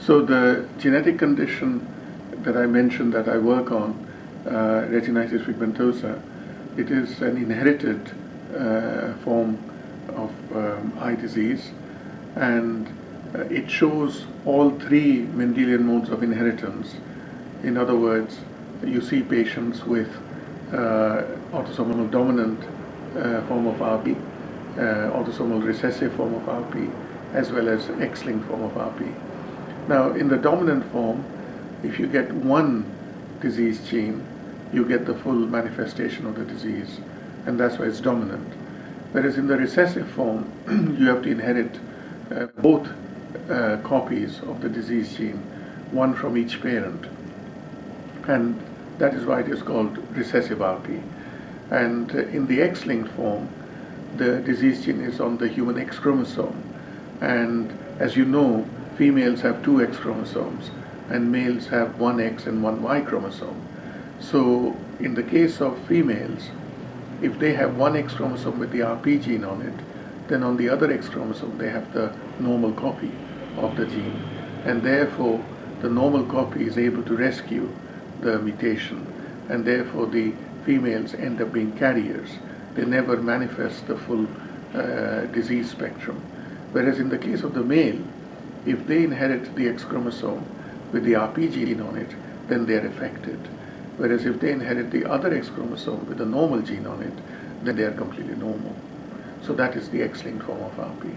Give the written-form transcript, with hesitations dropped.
So the genetic condition that I mentioned that I work on, retinitis pigmentosa, it is an inherited form of eye disease, and it shows all three Mendelian modes of inheritance. In other words, you see patients with autosomal dominant form of RP, autosomal recessive form of RP, as well as X-linked form of RP. Now, in the dominant form, if you get one disease gene, you get the full manifestation of the disease, and that's why it's dominant. Whereas in the recessive form, you have to inherit both copies of the disease gene, one from each parent, and that is why it is called recessive RP. And in the X-linked form, the disease gene is on the human X chromosome, and as you know, females have two X chromosomes and males have one X and one Y chromosome. So in the case of females, if they have one X chromosome with the RP gene on it, then on the other X chromosome they have the normal copy of the gene, and therefore the normal copy is able to rescue the mutation, and therefore the females end up being carriers. They never manifest the full disease spectrum. Whereas in the case of the male, if they inherit the X chromosome with the RP gene on it, then they are affected. Whereas if they inherit the other X chromosome with the normal gene on it, then they are completely normal. So that is the X-linked form of RP.